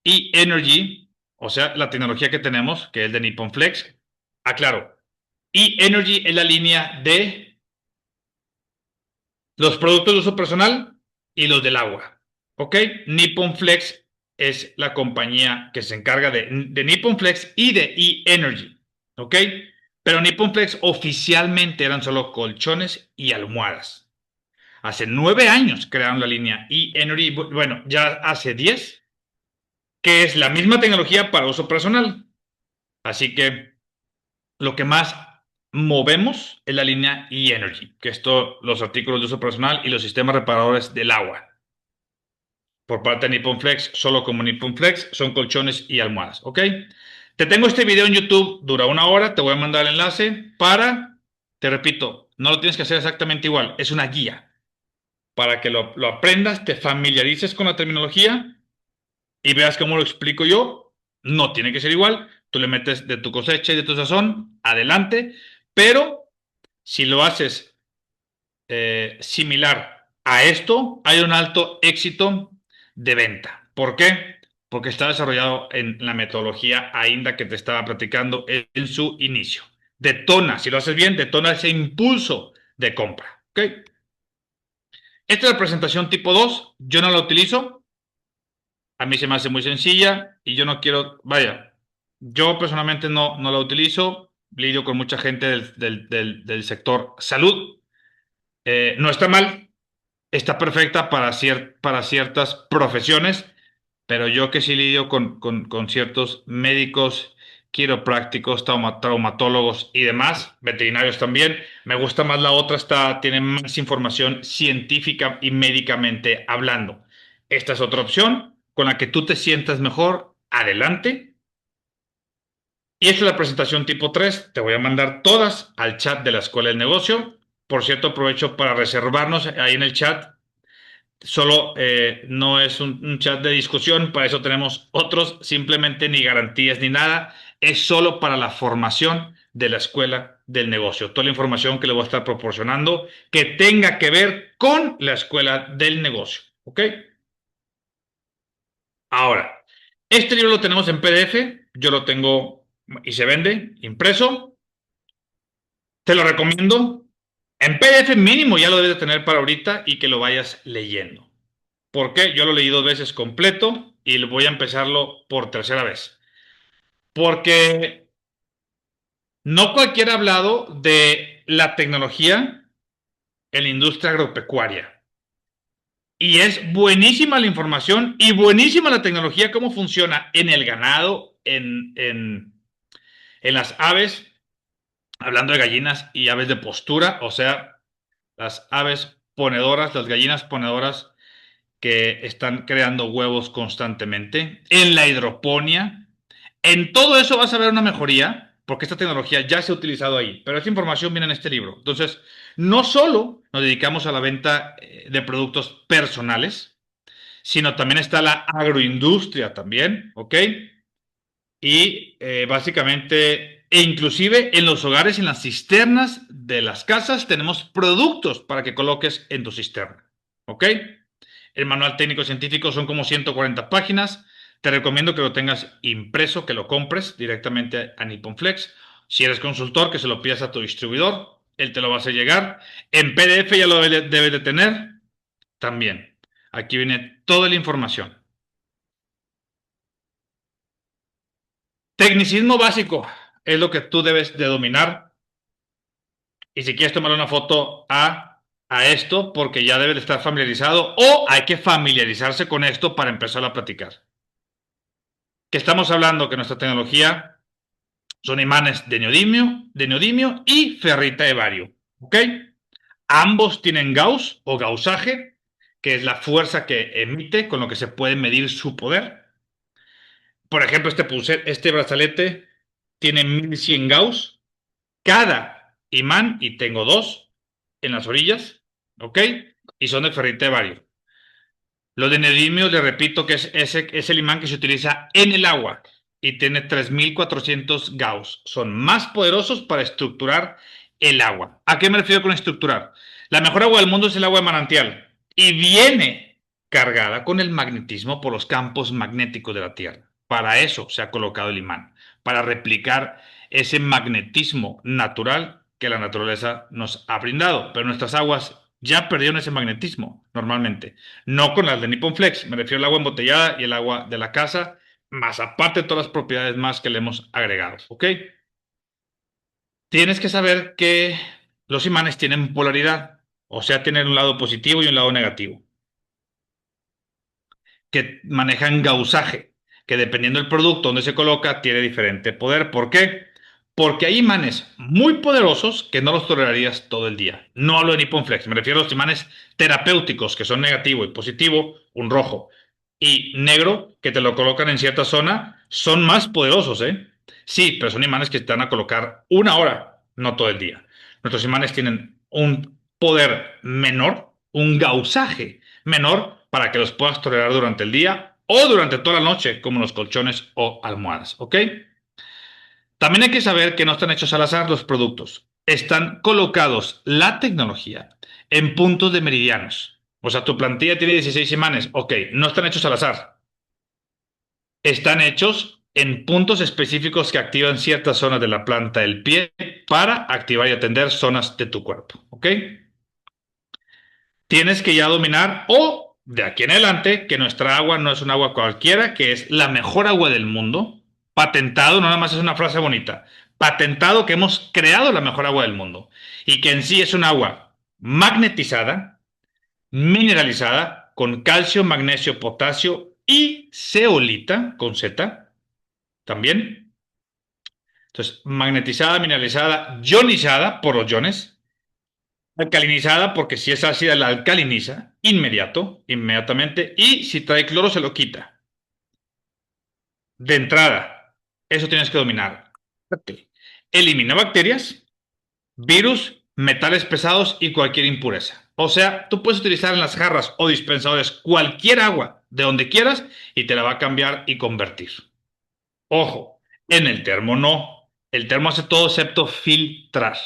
E-Energy, o sea, la tecnología que tenemos, que es de Nippon Flex. Aclaro, E-Energy es la línea de los productos de uso personal y los del agua. ¿Ok? Nippon Flex es la compañía que se encarga de Nippon Flex y de E-Energy. ¿Ok? Pero Nippon Flex oficialmente eran solo colchones y almohadas. Hace 9 años crearon la línea E-Energy, bueno, ya hace 10, que es la misma tecnología para uso personal. Así que lo que más movemos es la línea E-Energy, que es todo los artículos de uso personal y los sistemas reparadores del agua. Por parte de Nippon Flex, solo como Nippon Flex, son colchones y almohadas, ¿ok? Te tengo este video en YouTube, dura 1 hora, te voy a mandar el enlace te repito, no lo tienes que hacer exactamente igual, es una guía para que lo aprendas, te familiarices con la terminología y veas cómo lo explico yo. No tiene que ser igual, tú le metes de tu cosecha y de tu sazón, adelante, pero si lo haces similar a esto, hay un alto éxito de venta. ¿Por qué? Porque está desarrollado en la metodología AINDA que te estaba platicando en su inicio. Detona, si lo haces bien, detona ese impulso de compra. ¿Ok? Esta es la presentación tipo 2. Yo no la utilizo. A mí se me hace muy sencilla y yo no quiero, vaya, yo personalmente no la utilizo. Lidio con mucha gente del sector salud. No está mal, está perfecta para ciertas profesiones, pero yo que sí lidio con ciertos médicos, quiroprácticos, traumatólogos y demás, veterinarios también, me gusta más la otra, tiene más información científica y médicamente hablando. Esta es otra opción con la que tú te sientas mejor, adelante. Y esta es la presentación tipo 3. Te voy a mandar todas al chat de la Escuela del Negocio. Por cierto, aprovecho para reservarnos ahí en el chat. Solo no es un chat de discusión, para eso tenemos otros, simplemente ni garantías ni nada, es solo para la formación de la escuela del negocio. Toda la información que le voy a estar proporcionando que tenga que ver con la escuela del negocio. ¿Ok? Ahora, este libro lo tenemos en PDF, yo lo tengo y se vende impreso, te lo recomiendo. En PDF mínimo ya lo debes de tener para ahorita y que lo vayas leyendo. ¿Por qué? Yo lo leí 2 veces completo y voy a empezarlo por tercera vez. Porque no cualquiera ha hablado de la tecnología en la industria agropecuaria. Y es buenísima la información y buenísima la tecnología, cómo funciona en el ganado, en las aves, hablando de gallinas y aves de postura, o sea, las aves ponedoras, las gallinas ponedoras que están creando huevos constantemente, en la hidroponía. En todo eso vas a ver una mejoría, porque esta tecnología ya se ha utilizado ahí, pero esta información viene en este libro. Entonces, no solo nos dedicamos a la venta de productos personales, sino también está la agroindustria también, ¿ok? Y básicamente, e inclusive en los hogares, en las cisternas de las casas, tenemos productos para que coloques en tu cisterna, ¿ok? El manual técnico científico son como 140 páginas. Te recomiendo que lo tengas impreso, que lo compres directamente a Nippon Flex. Si eres consultor, que se lo pidas a tu distribuidor. Él te lo va a hacer llegar. En PDF ya lo debes de tener también. Aquí viene toda la información. Tecnicismo básico es lo que tú debes de dominar. Y si quieres tomar una foto a esto, porque ya debes de estar familiarizado o hay que familiarizarse con esto para empezar a platicar. Que estamos hablando que nuestra tecnología son imanes de neodimio y ferrita de bario. ¿Ok? Ambos tienen Gauss o gausaje, que es la fuerza que emite con lo que se puede medir su poder. Por ejemplo, este brazalete tiene 1100 Gauss. Cada imán, y tengo dos en las orillas, ¿ok? Y son de ferrita de bario. Lo de neodimio, le repito que es el imán que se utiliza en el agua. y tiene 3400 Gauss. Son más poderosos para estructurar el agua. ¿A qué me refiero con estructurar? La mejor agua del mundo es el agua de manantial y viene cargada con el magnetismo por los campos magnéticos de la Tierra. Para eso se ha colocado el imán, para replicar ese magnetismo natural que la naturaleza nos ha brindado. Pero nuestras aguas ya perdieron ese magnetismo normalmente. No con las de Nippon Flex, me refiero al agua embotellada y el agua de la casa, más aparte de todas las propiedades más que le hemos agregado, ¿ok? Tienes que saber que los imanes tienen polaridad, o sea, tienen un lado positivo y un lado negativo, que manejan gausaje, que dependiendo del producto donde se coloca, tiene diferente poder. ¿Por qué? Porque hay imanes muy poderosos que no los tolerarías todo el día. No hablo de Nippon Flex, me refiero a los imanes terapéuticos, que son negativo y positivo, un rojo, y negro, que te lo colocan en cierta zona, son más poderosos, ¿eh? Sí, pero son imanes que te van a colocar una hora, no todo el día. Nuestros imanes tienen un poder menor, un gausaje menor para que los puedas tolerar durante el día o durante toda la noche, como los colchones o almohadas, ¿ok? También hay que saber que no están hechos al azar los productos. Están colocados la tecnología en puntos de meridianos. O sea, tu plantilla tiene 16 imanes. Ok, no están hechos al azar. Están hechos en puntos específicos que activan ciertas zonas de la planta del pie para activar y atender zonas de tu cuerpo. ¿Ok? Tienes que ya dominar o de aquí en adelante que nuestra agua no es un agua cualquiera, que es la mejor agua del mundo, patentado, no nada más es una frase bonita, patentado que hemos creado la mejor agua del mundo y que en sí es un agua magnetizada, mineralizada con calcio, magnesio, potasio y zeolita con Z también. Entonces, magnetizada, mineralizada, ionizada por los iones. Alcalinizada, porque si es ácida la alcaliniza, inmediatamente, y si trae cloro se lo quita. De entrada, eso tienes que dominar. Elimina bacterias, virus, metales pesados y cualquier impureza. O sea, tú puedes utilizar en las jarras o dispensadores cualquier agua de donde quieras y te la va a cambiar y convertir. Ojo, en el termo no. El termo hace todo excepto filtrar.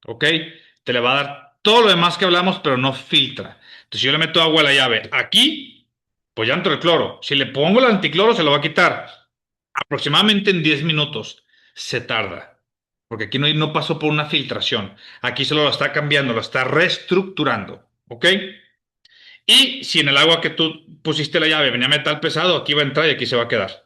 ¿Ok? Te le va a dar todo lo demás que hablamos, pero no filtra. Entonces, si yo le meto agua a la llave aquí, pues ya entró el cloro. Si le pongo el anticloro, se lo va a quitar. Aproximadamente en 10 minutos se tarda. Porque aquí no pasó por una filtración. Aquí solo lo está cambiando, lo está reestructurando. ¿Ok? Y si en el agua que tú pusiste la llave venía metal pesado, aquí va a entrar y aquí se va a quedar.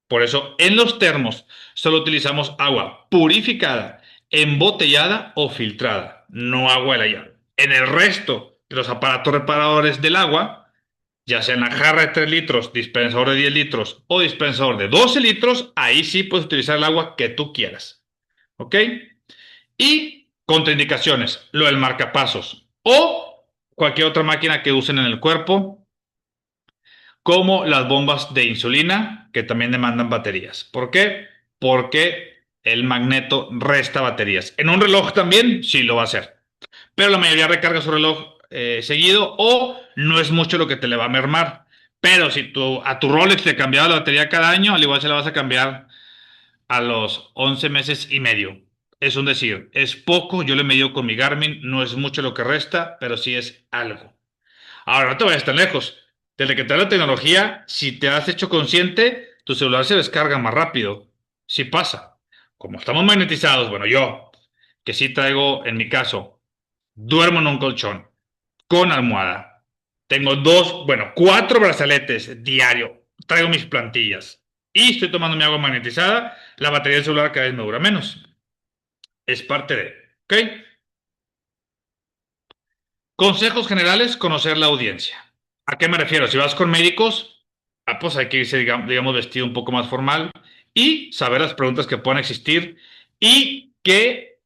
Por eso en los termos solo utilizamos agua purificada, embotellada o filtrada, no agua de la llave. En el resto de los aparatos reparadores del agua, ya sea en la jarra de 3 litros, dispensador de 10 litros o dispensador de 12 litros, ahí sí puedes utilizar el agua que tú quieras. ¿Ok? Y contraindicaciones, lo del marcapasos o cualquier otra máquina que usen en el cuerpo, como las bombas de insulina, que también demandan baterías. ¿Por qué? Porque el magneto resta baterías. En un reloj también sí lo va a hacer, pero la mayoría recarga su reloj seguido o no es mucho lo que te le va a mermar. Pero si a tu Rolex le cambiaba la batería cada año, al igual se la vas a cambiar a los 11 meses y medio. Es un decir, es poco, yo le medio con mi Garmin, no es mucho lo que resta, pero sí es algo. Ahora, no te vayas tan lejos. Desde que te da la tecnología, si te has hecho consciente, tu celular se descarga más rápido. Sí pasa. Como estamos magnetizados, bueno, yo, que sí traigo, en mi caso, duermo en un colchón, con almohada. Tengo dos, bueno, cuatro brazaletes diario. Traigo mis plantillas. Y estoy tomando mi agua magnetizada. La batería del celular cada vez me dura menos. Es parte de, ¿ok? Consejos generales, conocer la audiencia. ¿A qué me refiero? Si vas con médicos, pues hay que irse, digamos, vestido un poco más formal y saber las preguntas que puedan existir y qué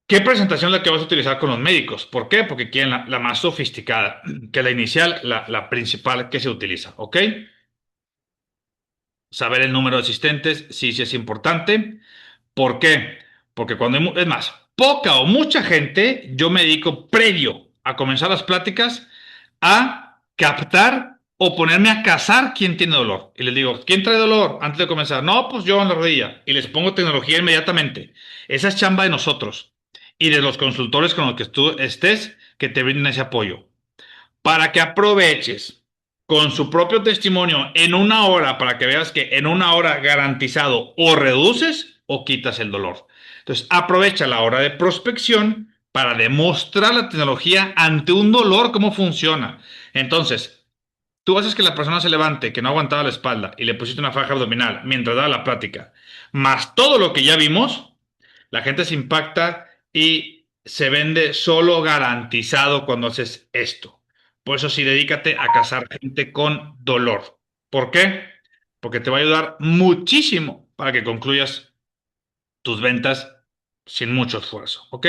presentación es la que vas a utilizar con los médicos. ¿Por qué? Porque quieren la más sofisticada, que la inicial, la principal que se utiliza, ¿ok? Saber el número de asistentes, sí, sí es importante. ¿Por qué? Porque cuando es más, poca o mucha gente, yo me dedico previo a comenzar las pláticas a captar o ponerme a cazar quién tiene dolor. Y les digo, ¿quién trae dolor antes de comenzar? No, pues yo en la rodilla. Y les pongo tecnología inmediatamente. Esa es chamba de nosotros y de los consultores con los que tú estés que te brinden ese apoyo. Para que aproveches con su propio testimonio en una hora, para que veas que en una hora garantizado o reduces o quitas el dolor. Entonces, aprovecha la hora de prospección para demostrar la tecnología ante un dolor, cómo funciona. Entonces, tú haces que la persona se levante, que no aguantaba la espalda, y le pusiste una faja abdominal mientras daba la plática, más todo lo que ya vimos, la gente se impacta y se vende solo garantizado cuando haces esto. Por eso sí, dedícate a cazar gente con dolor. ¿Por qué? Porque te va a ayudar muchísimo para que concluyas tus ventas sin mucho esfuerzo. ¿Ok?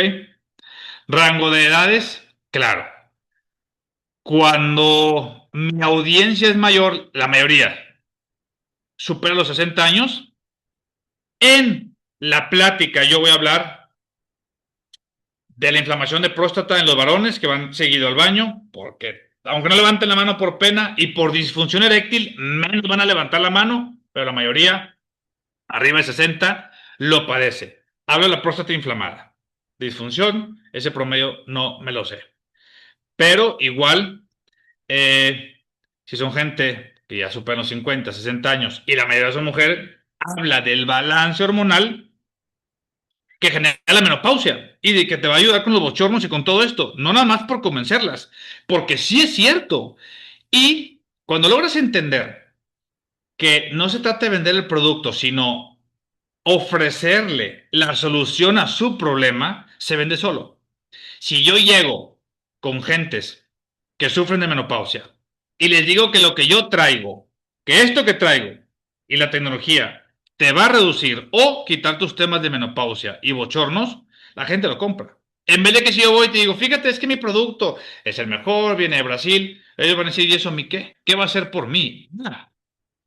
Rango de edades, claro. Cuando mi audiencia es mayor, la mayoría supera los 60 años, en la plática yo voy a hablar de la inflamación de próstata en los varones que van seguido al baño, porque aunque no levanten la mano por pena y por disfunción eréctil, menos van a levantar la mano, pero la mayoría, arriba de 60, lo padece. Hablo de la próstata inflamada. Disfunción, ese promedio no me lo sé. Pero igual, si son gente que ya superan los 50, 60 años y la mayoría son mujeres, habla del balance hormonal que genera la menopausia y de que te va a ayudar con los bochornos y con todo esto, no nada más por convencerlas, porque sí es cierto. Y cuando logras entender que no se trata de vender el producto, sino ofrecerle la solución a su problema, se vende solo. Si yo llego con gentes que sufren de menopausia y les digo que lo que yo traigo, que esto que traigo y la tecnología te va a reducir o quitar tus temas de menopausia y bochornos, la gente lo compra. En vez de que si yo voy y te digo, fíjate, es que mi producto es el mejor, viene de Brasil, ellos van a decir, ¿y eso a mí qué? ¿Qué va a hacer por mí? Nada.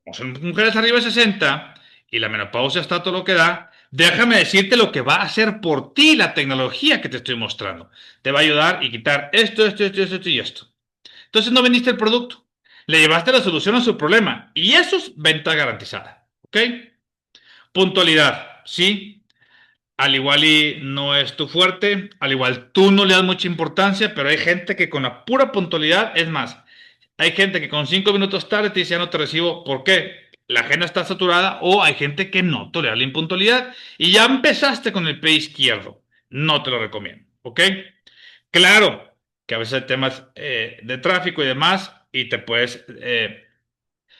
Como son mujeres arriba de 60 y la menopausia está todo lo que da, déjame decirte lo que va a hacer por ti la tecnología que te estoy mostrando. Te va a ayudar y quitar esto y esto. Entonces no vendiste el producto. Le llevaste la solución a su problema. Y eso es venta garantizada. ¿Ok? Puntualidad. Sí. Al igual y no es tu fuerte. Al igual tú no le das mucha importancia. Pero hay gente que con la pura puntualidad, es más, hay gente que con 5 minutos tarde te dice ya no te recibo. ¿Por qué? La agenda está saturada o hay gente que no tolera la impuntualidad y ya empezaste con el pie izquierdo. No te lo recomiendo. ¿Ok? Claro que a veces hay temas de tráfico y demás y te puedes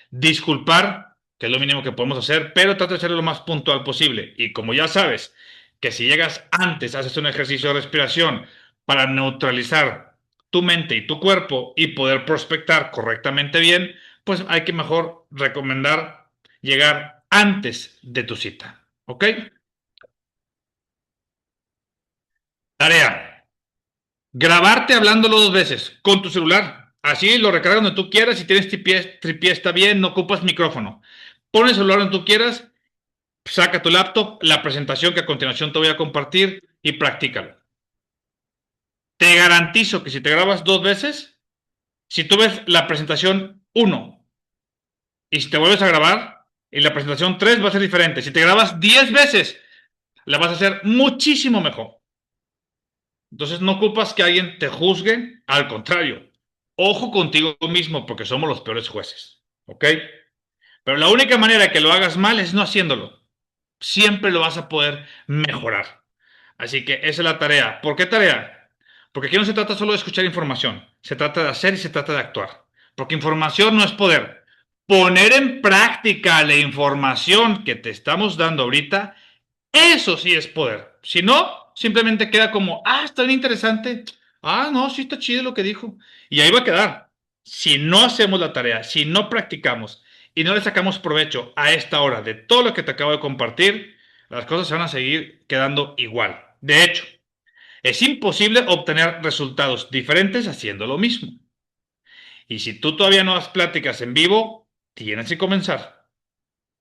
disculpar, que es lo mínimo que podemos hacer, pero trata de ser lo más puntual posible. Y como ya sabes que si llegas antes, haces un ejercicio de respiración para neutralizar tu mente y tu cuerpo y poder prospectar correctamente bien, pues hay que mejor recomendar llegar antes de tu cita. ¿Ok? Tarea. Grabarte hablándolo 2 veces con tu celular. Así lo recargas donde tú quieras. Si tienes tripié está bien, no ocupas micrófono. Pon el celular donde tú quieras, saca tu laptop, la presentación que a continuación te voy a compartir y practícalo. Te garantizo que si te grabas 2 veces, si tú ves la presentación uno y si te vuelves a grabar, y la presentación 3 va a ser diferente. Si te grabas 10 veces, la vas a hacer muchísimo mejor. Entonces no ocupas que alguien te juzgue, al contrario, ojo contigo mismo porque somos los peores jueces, ¿ok? Pero la única manera que lo hagas mal es no haciéndolo. Siempre lo vas a poder mejorar. Así que esa es la tarea. ¿Por qué tarea? Porque aquí no se trata solo de escuchar información, se trata de hacer y se trata de actuar. Porque información no es poder. Poner en práctica la información que te estamos dando ahorita, eso sí es poder. Si no, simplemente queda como, está bien interesante. No, sí está chido lo que dijo. Y ahí va a quedar. Si no hacemos la tarea, si no practicamos y no le sacamos provecho a esta hora de todo lo que te acabo de compartir, las cosas se van a seguir quedando igual. De hecho, es imposible obtener resultados diferentes haciendo lo mismo. Y si tú todavía no das pláticas en vivo, tienes que comenzar.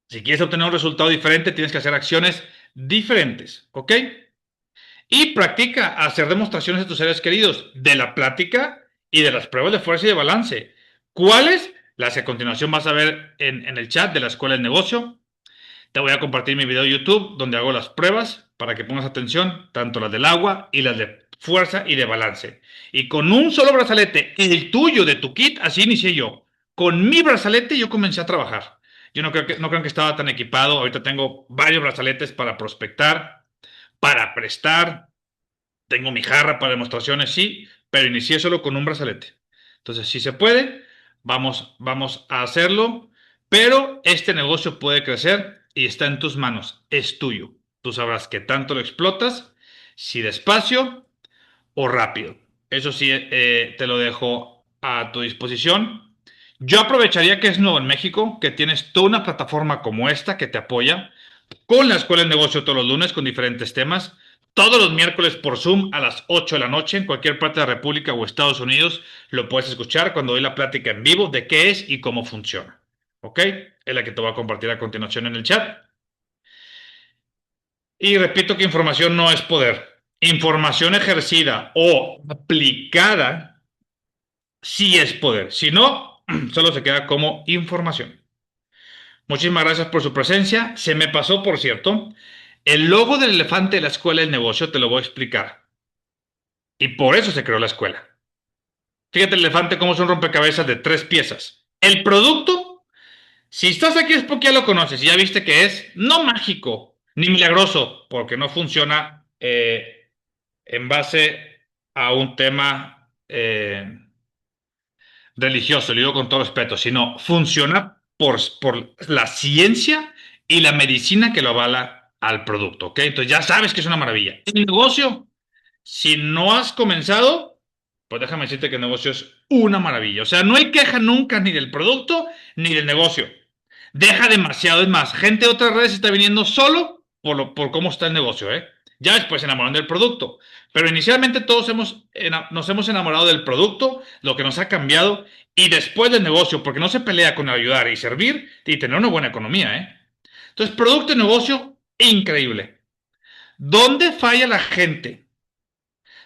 Si quieres obtener un resultado diferente, tienes que hacer acciones diferentes, ¿ok? Y practica hacer demostraciones a tus seres queridos de la plática y de las pruebas de fuerza y de balance. ¿Cuáles? las que a continuación vas a ver en el chat de la Escuela del Negocio. Te voy a compartir mi video de YouTube donde hago las pruebas para que pongas atención, tanto las del agua y las de fuerza y de balance. Y con un solo brazalete, el tuyo de tu kit, así inicié yo. Con mi brazalete yo comencé a trabajar. Yo no creo que estaba tan equipado. Ahorita tengo varios brazaletes para prospectar, para prestar. Tengo mi jarra para demostraciones, sí, pero inicié solo con un brazalete. Entonces, si se puede, vamos a hacerlo, pero este negocio puede crecer y está en tus manos, es tuyo. Tú sabrás qué tanto lo explotas, si despacio o rápido. Eso sí, te lo dejo a tu disposición. Yo aprovecharía que es nuevo en México, que tienes toda una plataforma como esta que te apoya, con la Escuela de Negocio todos los lunes con diferentes temas, todos los miércoles por Zoom a las 8 de la noche en cualquier parte de la República o Estados Unidos. Lo puedes escuchar cuando doy la plática en vivo de qué es y cómo funciona. ¿Ok? Es la que te voy a compartir a continuación en el chat. Y repito que información no es poder. Información ejercida o aplicada sí es poder. Si no, solo se queda como información. Muchísimas gracias por su presencia. Se me pasó, por cierto, el logo del elefante de la escuela del negocio, te lo voy a explicar. Y por eso se creó la escuela. Fíjate el elefante cómo es un rompecabezas de 3 piezas. El producto, si estás aquí es porque ya lo conoces y ya viste que es no mágico ni milagroso, porque no funciona en base a un tema religioso, lo digo con todo respeto, sino funciona por la ciencia y la medicina que lo avala al producto, ¿ok? Entonces ya sabes que es una maravilla. El negocio, si no has comenzado, pues déjame decirte que el negocio es una maravilla. O sea, no hay queja nunca ni del producto ni del negocio. Deja demasiado, es más, gente de otras redes está viniendo solo por cómo está el negocio, ¿eh? Ya después se enamoran del producto. Pero inicialmente todos nos hemos enamorado del producto, lo que nos ha cambiado, y después del negocio, porque no se pelea con ayudar y servir y tener una buena economía, ¿eh? Entonces, producto y negocio, increíble. ¿Dónde falla la gente?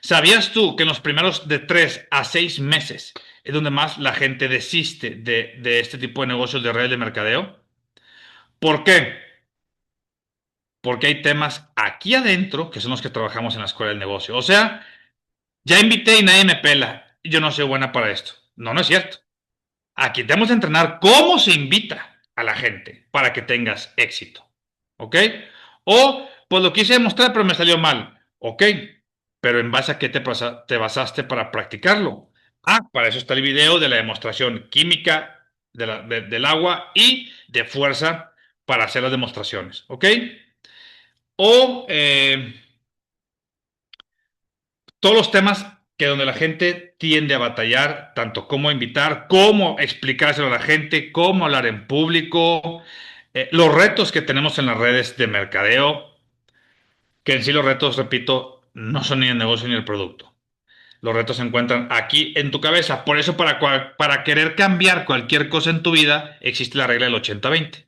¿Sabías tú que en los primeros de 3 a 6 meses es donde más la gente desiste de este tipo de negocios de redes de mercadeo? ¿Por qué? Porque hay temas aquí adentro que son los que trabajamos en la escuela del negocio. O sea, ya invité y nadie me pela. Yo no soy buena para esto. No, no es cierto. Aquí tenemos que entrenar cómo se invita a la gente para que tengas éxito. ¿Ok? O, pues lo quise demostrar, pero me salió mal. ¿Ok? Pero en base a qué te basaste para practicarlo. Ah, para eso está el video de la demostración química del agua y de fuerza para hacer las demostraciones. ¿Ok? O todos los temas que donde la gente tiende a batallar, tanto cómo invitar, cómo explicárselo a la gente, cómo hablar en público, los retos que tenemos en las redes de mercadeo, que en sí los retos, repito, no son ni el negocio ni el producto. Los retos se encuentran aquí en tu cabeza. Por eso para querer cambiar cualquier cosa en tu vida existe la regla del 80-20.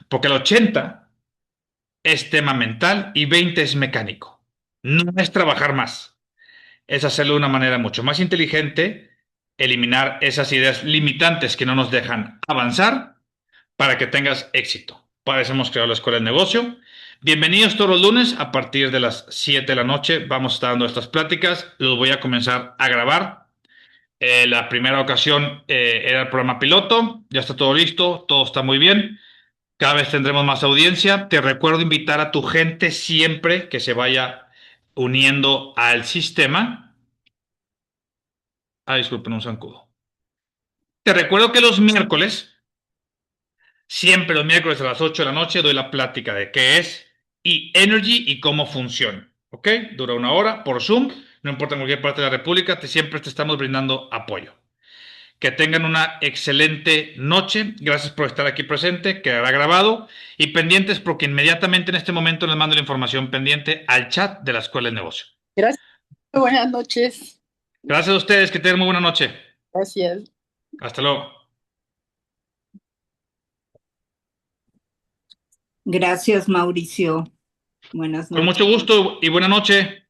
Porque el 80 es tema mental y 20 es mecánico. No es trabajar más, es hacerlo de una manera mucho más inteligente, eliminar esas ideas limitantes que no nos dejan avanzar para que tengas éxito. Para eso hemos creado la Escuela del Negocio. Bienvenidos todos los lunes a partir de las 7 de la noche. Vamos a estar dando estas pláticas. Los voy a comenzar a grabar. La primera ocasión era el programa piloto. Ya está todo listo. Todo está muy bien. Cada vez tendremos más audiencia. Te recuerdo invitar a tu gente siempre que se vaya uniendo al sistema. Ah, disculpen, un zancudo. Te recuerdo que los miércoles, siempre los miércoles a las 8 de la noche, doy la plática de qué es e-energy y cómo funciona. ¿Ok? Dura 1 hora por Zoom. No importa en cualquier parte de la República, siempre te estamos brindando apoyo. Que tengan una excelente noche. Gracias por estar aquí presente. Quedará grabado. Y pendientes porque inmediatamente en este momento les mando la información pendiente al chat de la Escuela de Negocio. Gracias, buenas noches. Gracias a ustedes. Que tengan muy buena noche. Gracias. Hasta luego. Gracias, Mauricio. Buenas Con noches. mucho gusto y buena noche.